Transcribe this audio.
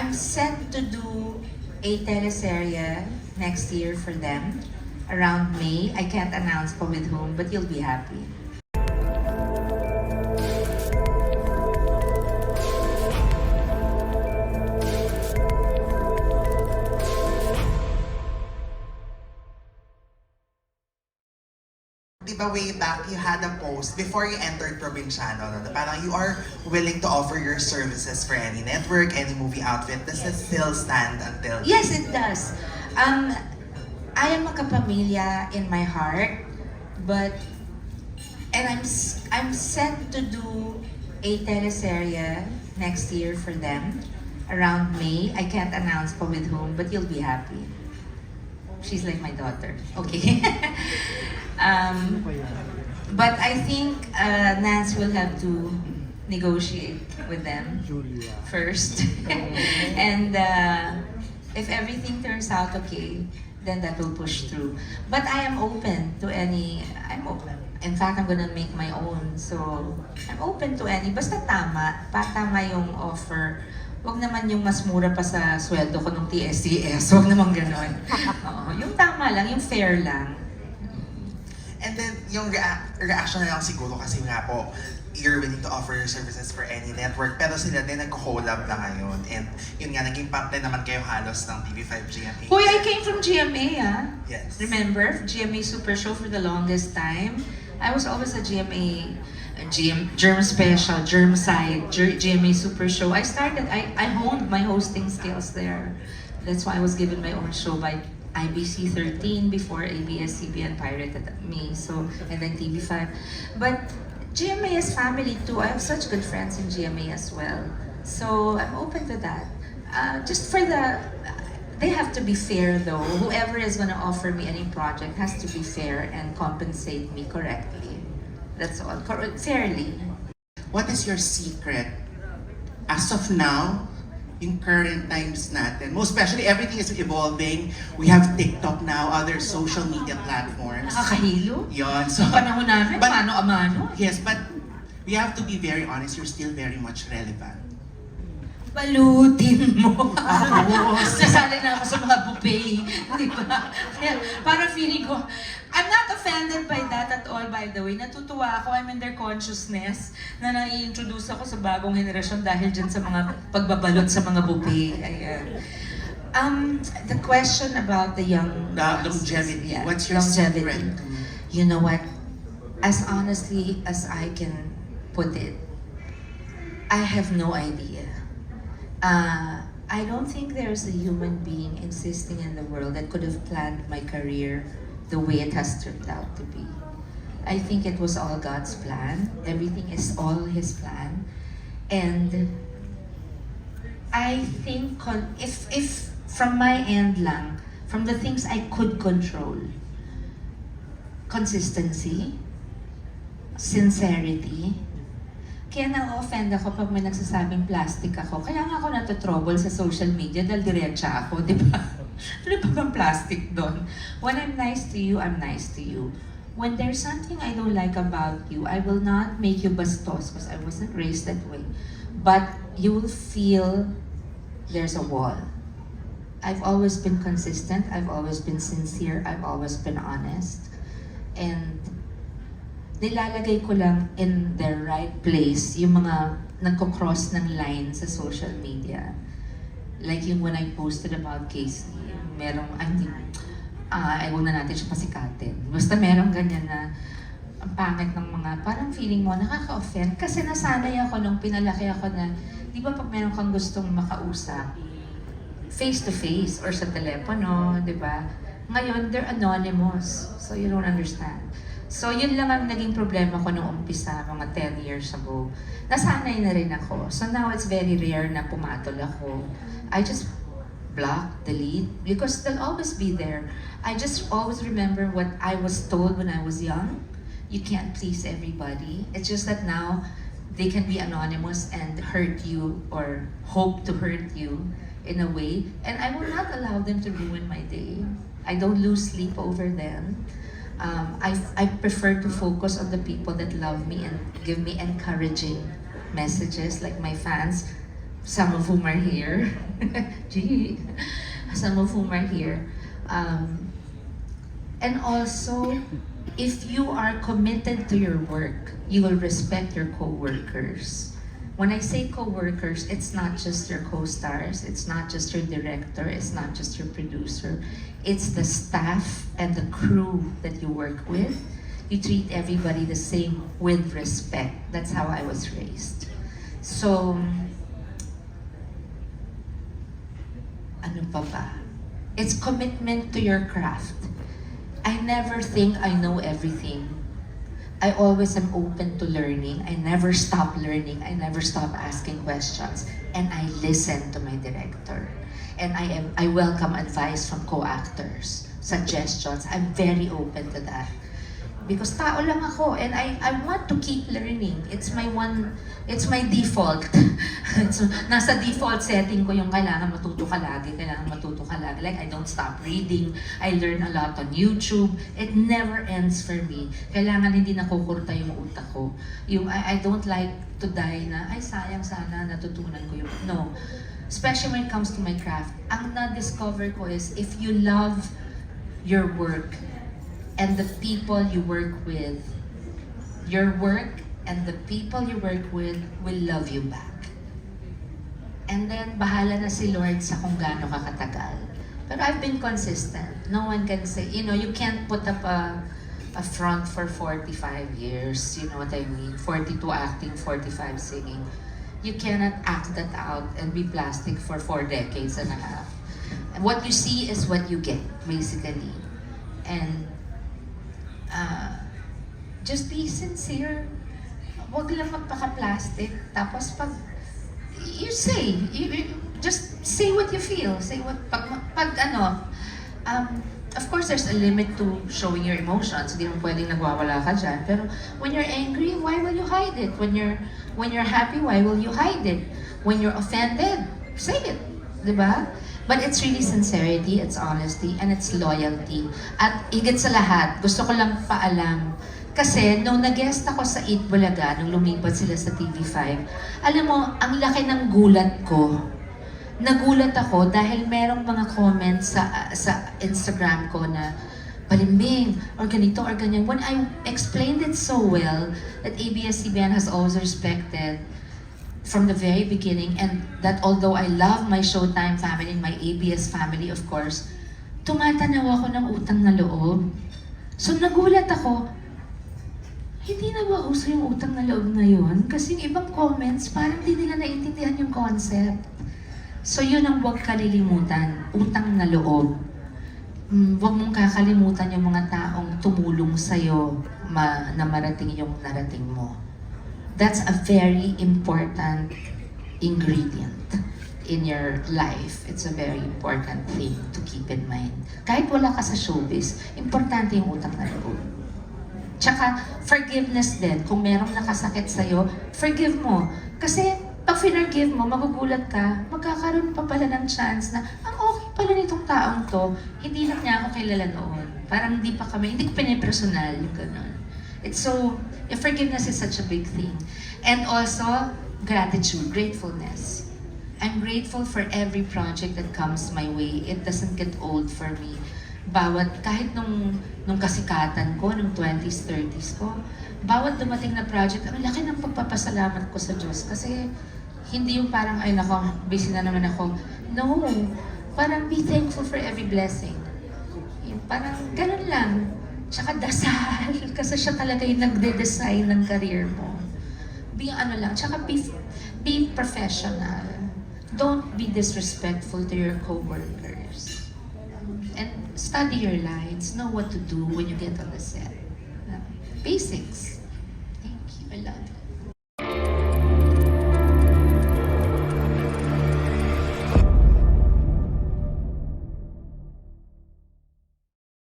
I'm set to do a teleserye next year for them around May. I can't announce po with whom, but you'll be happy. Di ba way back, you had a post before you entered Provinciano, no? Na parang you are willing to offer your services for any network, any movie outfit. Does it still stand until... Yes, it does. I am a kapamilya in my heart, but I'm set to do a teleserye next year for them around May. I can't announce po with whom, but you'll be happy. She's like my daughter. Okay. But I think Nance will have to negotiate with them first. And if everything turns out okay, then that will push through. But I am open to any, in fact, I'm gonna make my own. So, I'm open to any. Basta tama yung offer. Huwag naman yung mas mura pa sa sweldo ko ng TSCS. Huwag naman ganon. Oo, yung tama lang, yung fair lang. And then, yung reaction na lang siguro kasi nga po, you're willing to offer your services for any network, pero sila din nag-collab na ngayon. And yun nga, naging parte naman kayo halos ng TV5 GMA. Hoy, I came from GMA, Yes. Remember? GMA Super Show for the longest time. I was always a GMA, Germ Special, Germ Side, GMA Super Show. I honed my hosting skills there. That's why I was given my own show by IBC 13 before ABS-CBN pirated me, so, and then TV5. But GMA is family too. I have such good friends in GMA as well. So I'm open to that. Just for they have to be fair though. Whoever is gonna offer me any project has to be fair and compensate me correctly. That's all, fairly. What is your secret as of now in current times natin? Most especially, everything is evolving. We have TikTok now, other social media platforms. Nakakahilo? Yon. So, Sa panahon namin, but- mano a mano. yes, but we have to be very honest, you're still very much relevant. Balutin mo. Sasali na ako sa mga buffet. Di ba? Kaya parang feeling ko, I'm not offended by that at all, by the way. Natutuwa ako, I'm in their consciousness na nai-introduce ako sa bagong henerasyon dahil dyan sa mga pagbabalot sa mga buffet. Ayan. The question about the young... The longevity. Yeah, What's your longevity. secret? You know what? As honestly as I can put it, I have no idea. I don't think there's a human being existing in the world that could have planned my career the way it has turned out to be. I think it was all God's plan. Everything is all His plan. And I think if from my end lang, from the things I could control, consistency, sincerity. Kaya na-offend ako pag may nagsasabing plastic ako. Kaya nga ako natotrouble sa social media dahil diretsa ako, di ba? Ano ba bang plastic doon? When I'm nice to you, I'm nice to you. When there's something I don't like about you, I will not make you bastos because I wasn't raised that way. But you will feel there's a wall. I've always been consistent, I've always been sincere, I've always been honest. And nilalagay ko lang in the right place yung mga nagko-cross ng line sa social media. Like yung when I posted about Casey, merong, huwag na natin siya pasikatin. Basta merong ganyan na ang pangit ng mga, parang feeling mo, nakaka-offend. Kasi nasanay ako nung pinalaki ako na, di ba pag meron kang gustong makausap, face-to-face or sa telepono, di ba? Ngayon, they're anonymous, so you don't understand. So yun lang ang naging problema ko nung umpisa, mga 10 years ago. Nasanay na rin ako. So now it's very rare na pumatol ako. I just block, delete, because they'll always be there. I just always remember what I was told when I was young. You can't please everybody. It's just that now they can be anonymous and hurt you or hope to hurt you in a way. And I will not allow them to ruin my day. I don't lose sleep over them. I prefer to focus on the people that love me and give me encouraging messages, like my fans. some of whom are here. Gee, some of whom are here. And also, if you are committed to your work, you will respect your co-workers. When I say co-workers, it's not just your co-stars, it's not just your director, it's not just your producer, it's the staff and the crew that you work with. You treat everybody the same with respect. That's how I was raised. So, ano pa ba? It's commitment to your craft. I never think I know everything. I always am open to learning. I never stop learning. I never stop asking questions. And I listen to my director. And I welcome advice from co-actors, suggestions. I'm very open to that. Because tao lang ako and I want to keep learning. It's my default. Nasa default setting ko yung kailangan matuto ka lagi. Like, I don't stop reading. I learn a lot on YouTube. It never ends for me. Kailangan hindi nakukurta yung utak ko. I don't like to die na, ay sayang sana natutunan ko yung, no. Especially when it comes to my craft. Ang na-discover ko is, if you love your work, and the people you work with, your work and the people you work with will love you back. And then, bahala na si Lord sa kung gaano ka katagal. But I've been consistent. No one can say, you can't put up a front for 45 years. You know what I mean? 42 acting, 45 singing. You cannot act that out and be plastic for 4 decades and a half. And what you see is what you get, basically. And just be sincere. Huwag lang magpaka-plastic. Tapos pag you say, just say what you feel. Say what, of course there's a limit to showing your emotions. Hindi mo pwedeng nagwawala ka dyan. Pero when you're angry, why will you hide it? When you're happy, why will you hide it? When you're offended, say it. Diba? But it's really sincerity, it's honesty, and it's loyalty. At higit sa lahat, gusto ko lang paalam. Kasi nung nag-guest ako sa Eat Bulaga, nung lumipat sila sa TV5, alam mo, ang laki ng gulat ko. Nagulat ako dahil merong mga comments sa Instagram ko na balimbing, or ganito, or ganyan. When I explained it so well, that ABS-CBN has always respected from the very beginning, and that although I love my Showtime family and my ABS family, of course, tumatanaw ako ng utang na loob. So nagulat ako, hindi na ba uso yung utang na loob na yun? Kasi yung ibang comments, parang hindi nila naiintindihan yung concept. So yun ang huwag kalilimutan, utang na loob. Huwag mong kakalimutan yung mga taong tumulong sa'yo na marating yung narating mo. That's a very important ingredient in your life. It's a very important thing to keep in mind. Kahit wala ka sa showbiz, importante yung utang na loob. Tsaka, forgiveness din. Kung merong nakasakit sa'yo, forgive mo. Kasi, pag forgive mo, magugulat ka, magkakaroon pa pala ng chance na, ang okay pala nitong taong to, hindi lang niya ako kilala noon. Parang hindi ko pinipersonal, yung gano'n. It's so, forgiveness is such a big thing. And also, gratitude, gratefulness. I'm grateful for every project that comes my way. It doesn't get old for me. Kahit nung kasikatan ko, nung 20s, 30s ko, bawat dumating na project, ang laki ng pagpapasalamat ko sa Diyos. Kasi, hindi yung parang, ay nako, busy na naman ako. No, parang be thankful for every blessing. Yung parang ganun lang. Tsaka dasal, kasi siya talaga yung nagde-design ng career mo. Tsaka be professional. Don't be disrespectful to your co-workers. And study your lines, know what to do when you get on the set. Basics.